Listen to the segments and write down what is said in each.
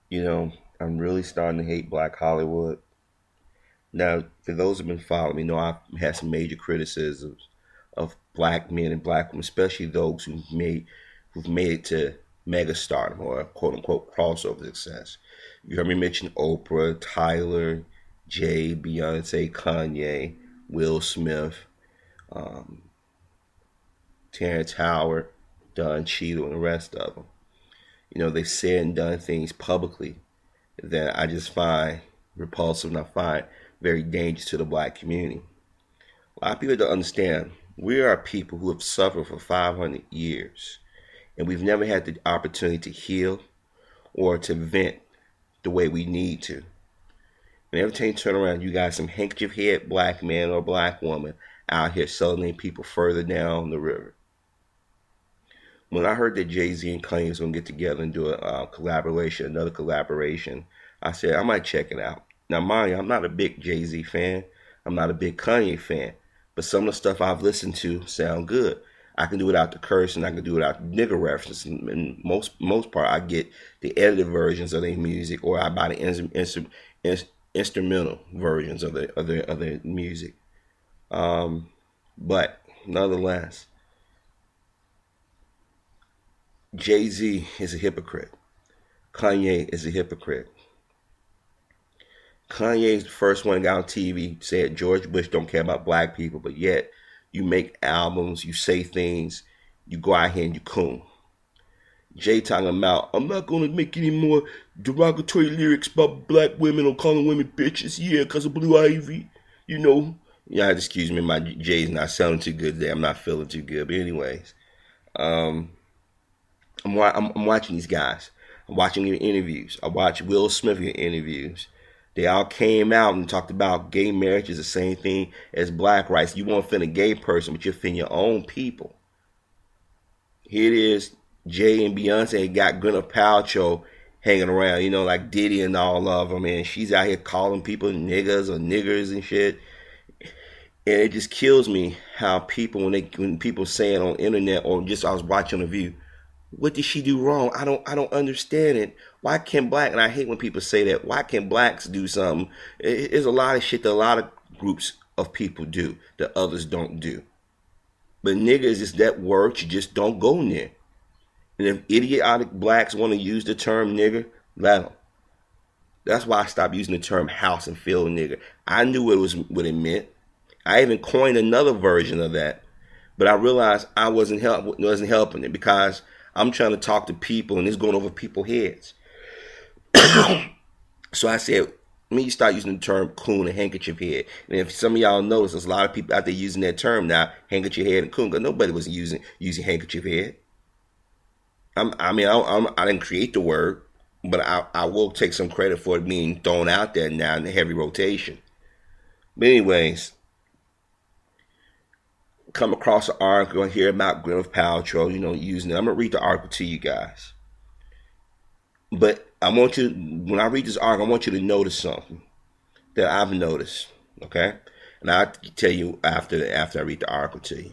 You know, I'm really starting to hate Black Hollywood. Now, for those who've been following me, know I've had some major criticisms of black men and black women, especially those who've made it to megastardom or quote unquote crossover success. You heard me mention Oprah, Tyler, Jay, Beyonce, Kanye, Will Smith, um, Terrence Howard, Don Cheadle, and the rest of them. You know, they've said and done things publicly that I just find repulsive and I find very dangerous to the black community. A lot of people don't understand we are people who have suffered for 500 years and we've never had the opportunity to heal or to vent the way we need to. And every time you turn around, you got some handkerchief head black man or black woman out here selling people further down the river. When I heard that JayZ and Kanye was going to get together and do a another collaboration, I said I might check it out. Now, mind you, I'm not a big JayZ fan. I'm not a big Kanye fan. But some of the stuff I've listened to sound good. I can do it without the curse and I can do it without nigger references. And most part, I get the edited versions of their music or I buy the instrumental versions of their music. But nonetheless, JayZ is a hypocrite. Kanye is a hypocrite. Kanye's the first one that got on TV, said George Bush don't care about black people, but yet you make albums, you say things, you go out here and you coon. Jay talking about, I'm not going to make any more derogatory lyrics about black women or calling women bitches, yeah, because of Blue Ivy, you know. Yeah, excuse me, my Jay's not sounding too good today. I'm not feeling too good. But anyways, I'm watching these guys. I'm watching their interviews. I watch Will Smith in interviews. They all came out and talked about gay marriage is the same thing as black rights. You won't offend a gay person, but you offend your own people. Here it is, Jay and Beyonce got Gwyneth Paltrow hanging around, you know, like Diddy and all of them, and she's out here calling people niggas or niggers and shit. And it just kills me how people, when people say it on the internet or just I was watching a view, what did she do wrong? I don't understand it. Why can't black, and I hate when people say that, why can't blacks do something? There's a lot of shit that a lot of groups of people do that others don't do. But nigga is just that word you just don't go near. And if idiotic blacks want to use the term nigger, let them. That's why I stopped using the term house and field nigger. I knew what it meant. I even coined another version of that. But I realized I wasn't helping it because I'm trying to talk to people and it's going over people's heads. So I said, let me start using the term coon and handkerchief head. And if some of y'all notice, there's a lot of people out there using that term now, handkerchief head and coon, because nobody was using handkerchief head. I didn't create the word, but I will take some credit for it being thrown out there now in the heavy rotation. But anyways, come across an article and hear about Gwyneth Paltrow, you know, using it. I'm going to read the article to you guys. But I want you, when I read this article, I want you to notice something that I've noticed, okay? And I'll tell you after I read the article to you.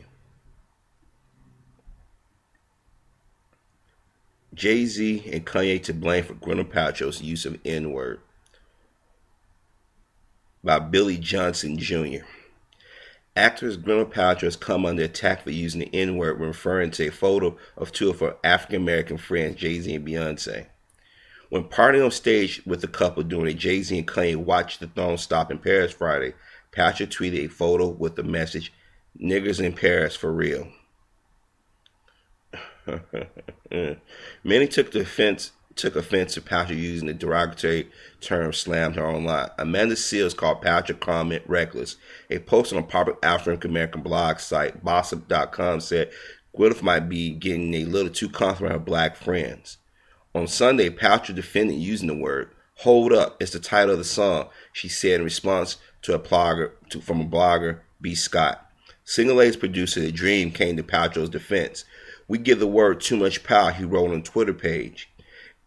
JayZ and Kanye to blame for Gwyneth Paltrow's use of N-word by Billy Johnson Jr. Actress Gwyneth Paltrow has come under attack for using the N-word when referring to a photo of two of her African-American friends, JayZ and Beyonce. When partying on stage with the couple during a JayZ and Kanye Watch the Throne Stop in Paris Friday, Paltrow tweeted a photo with the message, "Niggers in Paris for real." Many took offense to Paltrow using the derogatory term slammed her online. Amanda Seals called Paltrow comment reckless. A post on a popular African-American blog site, Bossip.com, said Gwyneth might be getting a little too comfortable with her black friends. On Sunday, Paltrow defended using the word. "Hold up, it's the title of the song," she said in response to from a blogger, B. Scott. Single A's producer The Dream came to Paltrow's defense. "We give the word too much power," he wrote on a Twitter page.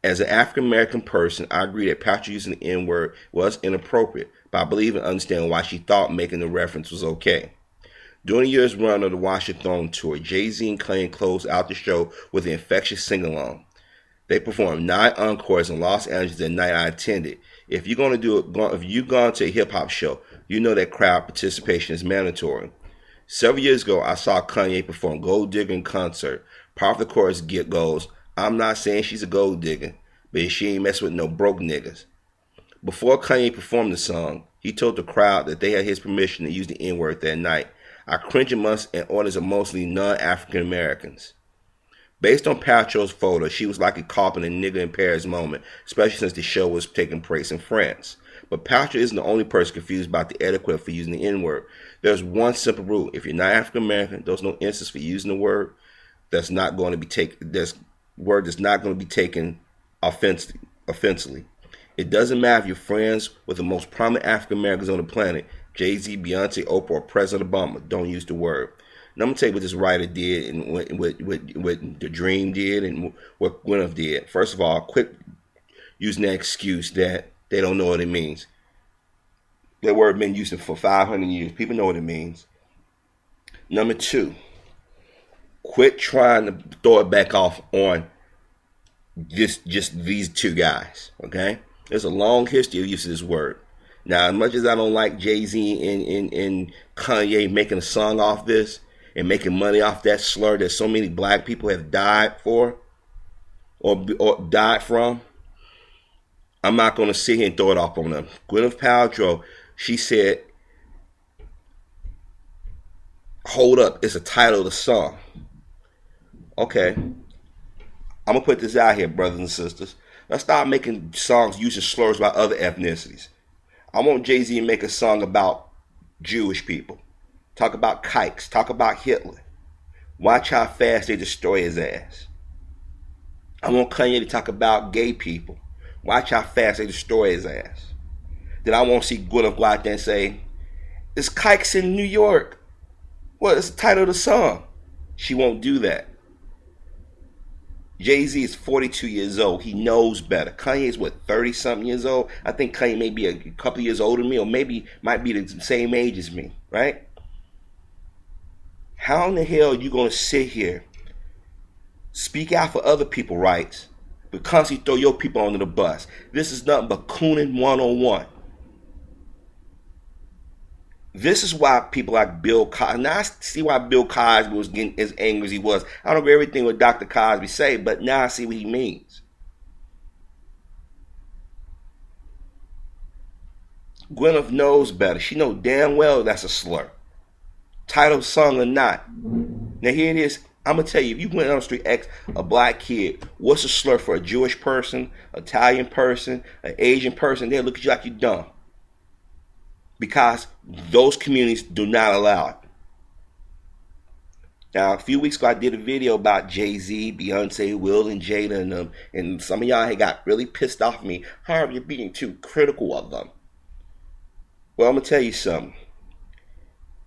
As an African-American person, I agree that Paltrow using the N-word was inappropriate, but I believe and understand why she thought making the reference was okay. During the year's run of the Watch the Throne tour, JayZ and Kanye closed out the show with an infectious sing-along. They performed 9 encores in Los Angeles the night I attended. If you're going to a hip hop show, you know that crowd participation is mandatory. Several years ago, I saw Kanye perform Gold Digger in concert. Part of the chorus goes, "I'm not saying she's a gold digger, but she ain't messing with no broke niggas." Before Kanye performed the song, he told the crowd that they had his permission to use the N-word that night. I cringe amongst an audience of mostly non-African Americans. Based on Paltrow's photo, she was likely caught in a nigga in Paris moment, especially since the show was taking place in France. But Paltrow isn't the only person confused about the etiquette for using the N-word. There's one simple rule: if you're not African American, there's no instance for using the word that's not going to be taken. This word that's not going to be taken offensively. It doesn't matter if you're friends with the most prominent African Americans on the planet, JayZ, Beyonce, Oprah, or President Obama. Don't use the word. Now I'm gonna tell you what this writer did and what the Dream did and what Gwyneth did. First of all, quit using that excuse that they don't know what it means. That word been used for 500 years. People know what it means. Number 2, quit trying to throw it back off on just these 2 guys. Okay, there's a long history of use of this word. Now, as much as I don't like JayZ and Kanye making a song off this and making money off that slur that so many black people have died for or died from, I'm not going to sit here and throw it off on them. Gwyneth Paltrow, she said, "Hold up, it's the title of the song." Okay, I'm going to put this out here, brothers and sisters. Let's start making songs using slurs about other ethnicities. I want JayZ to make a song about Jewish people. Talk about kikes. Talk about Hitler. Watch how fast they destroy his ass. I want Kanye to talk about gay people. Watch how fast they destroy his ass. Then I want to see Gwyneth go out there and say, "It's kikes in New York." Well, it's the title of the song. She won't do that. JayZ is 42 years old. He knows better. Kanye is, 30-something years old? I think Kanye may be a couple years older than me, or maybe might be the same age as me, right? How in the hell are you going to sit here, speak out for other people's rights, but constantly throw your people under the bus? This is nothing but cooning 101. This is why people like Bill Cosby, now I see why Bill Cosby was getting as angry as he was. I don't agree with everything what Dr. Cosby say, but now I see what he means. Gwyneth knows better. She knows damn well that's a slur. Title, song or not. Now here it is. I'm going to tell you, if you went on the street, ask a black kid, what's a slur for a Jewish person, Italian person, an Asian person, they'll look at you like you're dumb. Because those communities do not allow it. Now, a few weeks ago, I did a video about JayZ, Beyonce, Will, and Jada and them, and some of y'all had got really pissed off at me. Harv, you're being too critical of them. Well, I'm going to tell you something.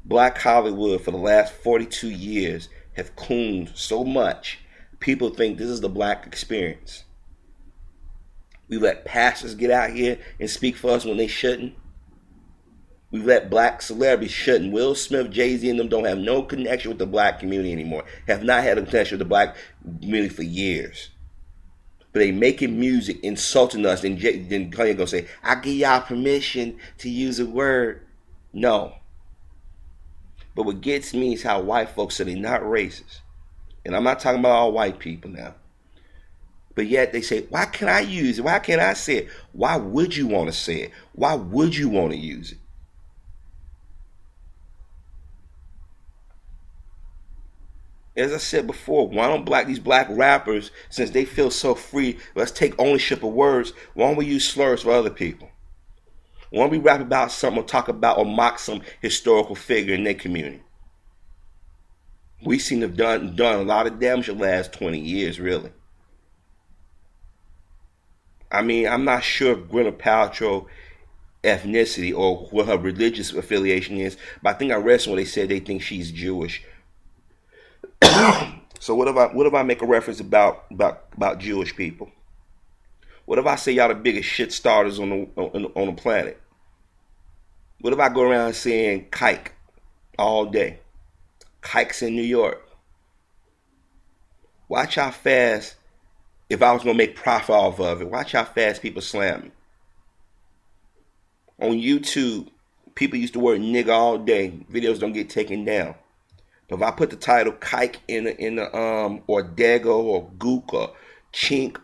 Black Hollywood, for the last 42 years, have cooned so much, people think this is the black experience. We let pastors get out here and speak for us when they shouldn't. We've let black celebrities shouldn't. Will Smith, JayZ, and them don't have no connection with the black community anymore. Have not had a connection with the black community for years. But they making music, insulting us, and then Kanye gonna say, "I give y'all permission to use a word." No. But what gets me is how white folks say they're not racist. And I'm not talking about all white people now. But yet they say, why can't I use it? Why can't I say it? Why would you want to say it? Why would you want to use it? As I said before, why don't these black rappers, since they feel so free, let's take ownership of words, why don't we use slurs for other people? Why don't we rap about something or talk about or mock some historical figure in their community? We seem to have done a lot of damage the last 20 years, really. I mean, I'm not sure if Gwyneth Paltrow ethnicity or what her religious affiliation is, but I think I read somewhere they said they think she's Jewish. So what if I make a reference about Jewish people? What if I say y'all the biggest shit starters on the planet? What if I go around saying kike all day? Kikes in New York. Watch how fast if I was gonna make profit off of it. Watch how fast people slam me. On YouTube, people use the word nigga all day. Videos don't get taken down. But if I put the title kike in the or dago or gook or chink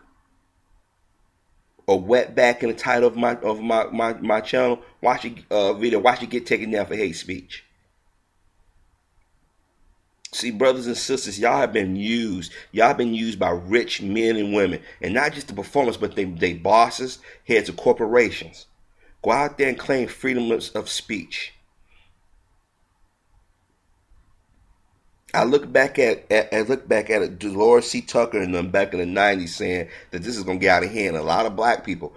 or wetback in the title of my channel, watch it video, watch it get taken down for hate speech. See, brothers and sisters, y'all have been used. Y'all have been used by rich men and women. And not just the performers, but they bosses, heads of corporations. Go out there and claim freedom of speech. I look back at Dolores C. Tucker and them back in the 90s saying that this is going to get out of hand. A lot of black people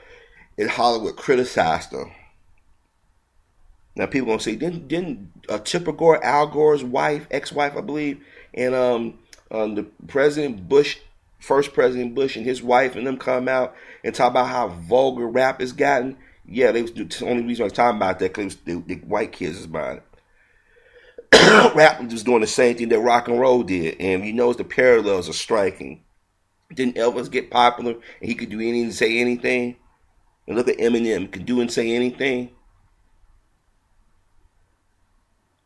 in Hollywood criticized them. Now people gonna say, didn't Tipper Gore, Al Gore's wife, ex-wife, I believe, and the President Bush, first President Bush, and his wife, and them come out and talk about how vulgar rap has gotten. Yeah, they was the only reason I was talking about that because the white kids is buying it. Rap was doing the same thing that rock and roll did, and you know the parallels are striking. Didn't Elvis get popular and he could do anything, say anything? And look at Eminem, could do and say anything.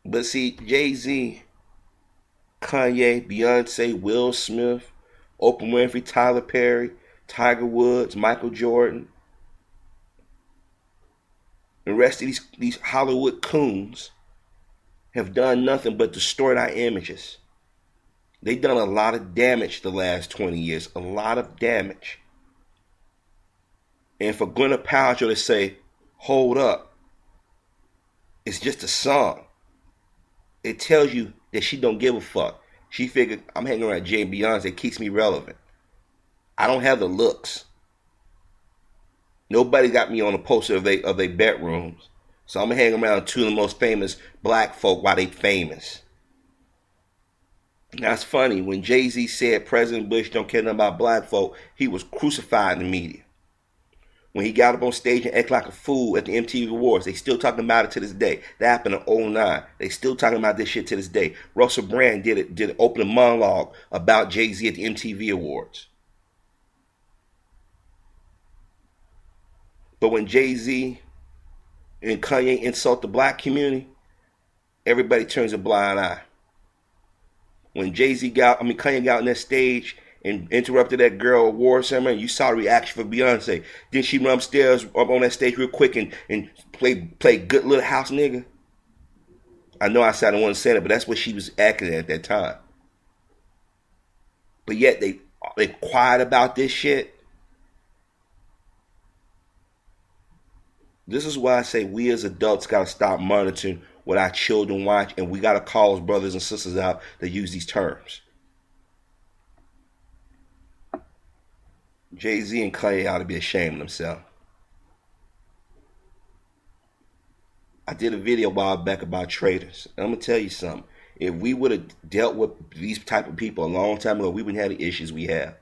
But see, JayZ, Kanye, Beyonce, Will Smith, Oprah Winfrey, Tyler Perry, Tiger Woods, Michael Jordan, the rest of these Hollywood coons have done nothing but destroyed our images. They've done a lot of damage the last 20 years, a lot of damage. And for Gwyneth Paltrow to say, hold up, it's just a song. It tells you that she don't give a fuck. She figured, I'm hanging around Jay and Beyonce, it keeps me relevant. I don't have the looks. Nobody got me on a poster of their bedrooms. So I'm going to hang around two of the most famous black folk while they famous. Now it's funny, when JayZ said President Bush don't care nothing about black folk, he was crucified in the media. When he got up on stage and acted like a fool at the MTV Awards, they still talking about it to this day. That happened in 2009. They still talking about this shit to this day. Russell Brand did an opening monologue about JayZ at the MTV Awards. But when JayZ and Kanye insult the black community, everybody turns a blind eye. When Kanye got on that stage and interrupted that girl award ceremony, you saw the reaction for Beyonce. Did she run upstairs up on that stage real quick and play good little house nigga? I know I said I wasn't saying it, but that's what she was acting at that time. But yet they quiet about this shit. This is why I say we as adults got to stop monitoring what our children watch, and we got to call us brothers and sisters out that use these terms. JayZ and Kanye ought to be ashamed of themselves. I did a video a while back about traitors. And I'm going to tell you something. If we would have dealt with these type of people a long time ago, we wouldn't have the issues we have.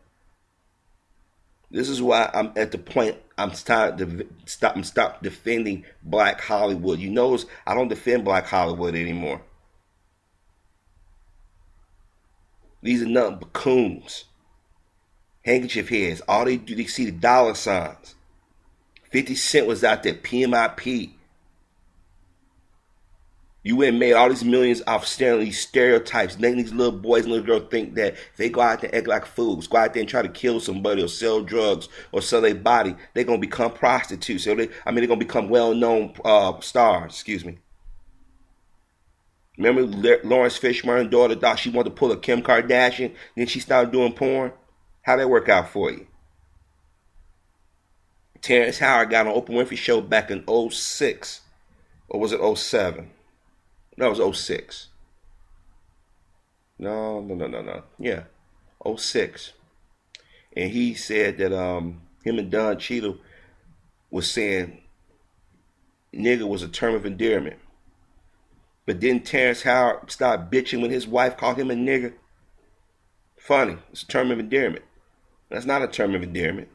This is why I'm at the point I'm stop defending Black Hollywood. You notice I don't defend Black Hollywood anymore. These are nothing but coons. Handkerchief heads. All they do, they see the dollar signs. 50 Cent was out there, PMIP. You went and made all these millions off staring these stereotypes, letting these little boys and little girls think that if they go out there and act like fools, go out there and try to kill somebody or sell drugs or sell their body, they're going to become prostitutes. They're going to become well-known stars, excuse me. Remember Lawrence Fishburne's daughter thought she wanted to pull a Kim Kardashian, then she started doing porn? How'd that work out for you? Terrence Howard got on Oprah Winfrey show back in 06. Or was it 07? No, it was 06. No. Yeah, 06. And he said that him and Don Cheadle was saying nigga was a term of endearment. But didn't Terrence Howard start bitching when his wife called him a nigga? Funny, it's a term of endearment. That's not a term of endearment.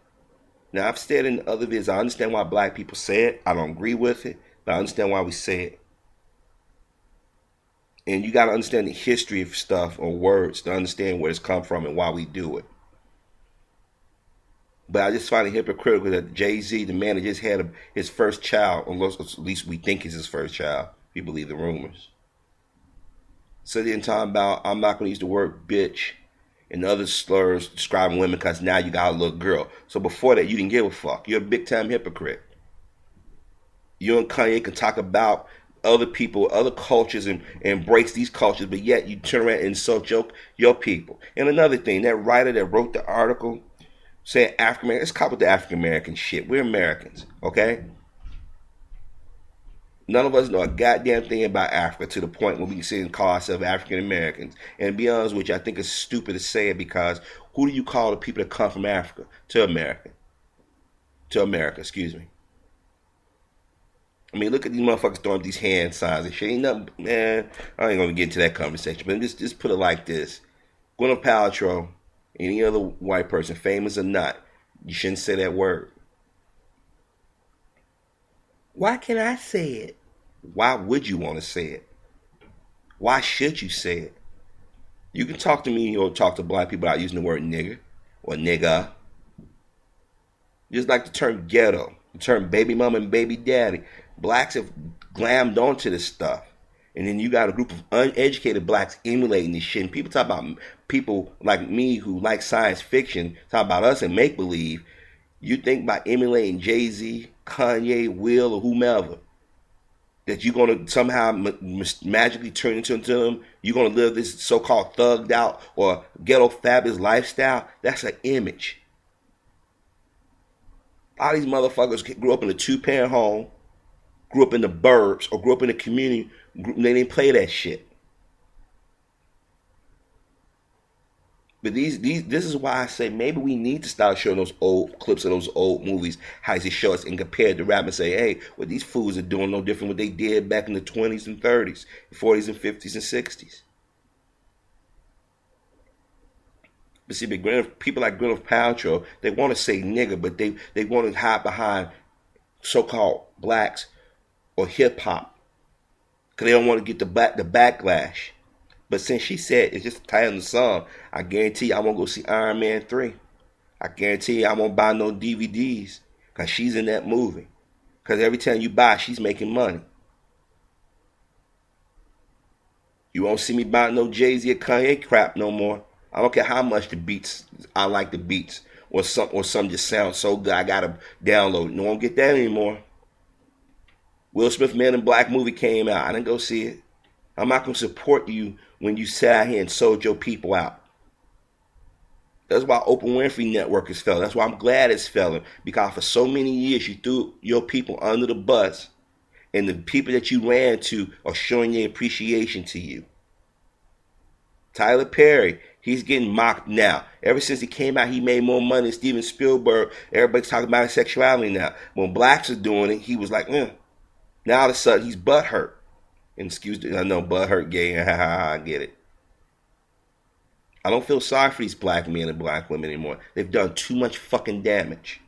Now, I've said in other videos, I understand why black people say it. I don't agree with it, but I understand why we say it. And you got to understand the history of stuff or words to understand where it's come from and why we do it. But I just find it hypocritical that JayZ, the man that just had his first child, unless at least we think it's his first child, if you believe the rumors. So then talking about, I'm not going to use the word bitch and other slurs describing women because now you got a little girl. So before that, you didn't give a fuck. You're a big time hypocrite. You and Kanye can talk about other people, other cultures, and embrace these cultures, but yet you turn around and insult your people. And another thing, that writer that wrote the article saying African American, let's cop with the African American shit. We're Americans, okay? None of us know a goddamn thing about Africa to the point where we can sit and call ourselves African Americans. And to be honest with you, I think it's stupid to say it because who do you call the people that come from Africa? To America. To America, excuse me. I mean, look at these motherfuckers throwing these hand signs and shit. Ain't nothing, man. I ain't gonna get into that conversation, but just put it like this: Gwyneth Paltrow, any other white person, famous or not, you shouldn't say that word. Why can't I say it? Why would you want to say it? Why should you say it? You can talk to me or talk to black people without using the word nigger or nigga. Just like the term ghetto, the term baby mama and baby daddy. Blacks have glammed onto this stuff. And then you got a group of uneducated blacks emulating this shit. And people talk about people like me who like science fiction, talk about us and make-believe. You think by emulating JayZ, Kanye, Will, or whomever, that you're going to somehow magically turn into them, you're going to live this so-called thugged out or ghetto fabulous lifestyle. That's an image. All these motherfuckers grew up in a two-parent home, grew up in the burbs, or grew up in the community. They didn't play that shit. But this is why I say maybe we need to start showing those old clips of those old movies, how they show us and compare the rap and say, hey, what these fools are doing no different what they did back in the 20s and 30s, 40s and 50s and 60s. But see, people like Gwyneth Paltrow, they want to say nigga, but they want to hide behind so-called blacks or hip-hop because they don't want to get the backlash. But since she said it's just the title of the song, I guarantee you I won't go see Iron Man 3. I guarantee you I won't buy no DVDs because she's in that movie. Because every time you buy, she's making money. You won't see me buy no JayZ or Kanye crap no more. I don't care how much the beats, I like the beats. Or some just sound so good I gotta download it. No one get that anymore. Will Smith Man in Black movie came out. I didn't go see it. I'm not going to support you when you sat out here and sold your people out. That's why Oprah Winfrey Network is failing. That's why I'm glad it's failing. Because for so many years you threw your people under the bus. And the people that you ran to are showing their appreciation to you. Tyler Perry, he's getting mocked now. Ever since he came out, he made more money than Steven Spielberg. Everybody's talking about his sexuality now. When blacks are doing it, he was like, Now all of a sudden he's butthurt. And excuse me, I know butthurt gay. I get it. I don't feel sorry for these black men and black women anymore. They've done too much fucking damage.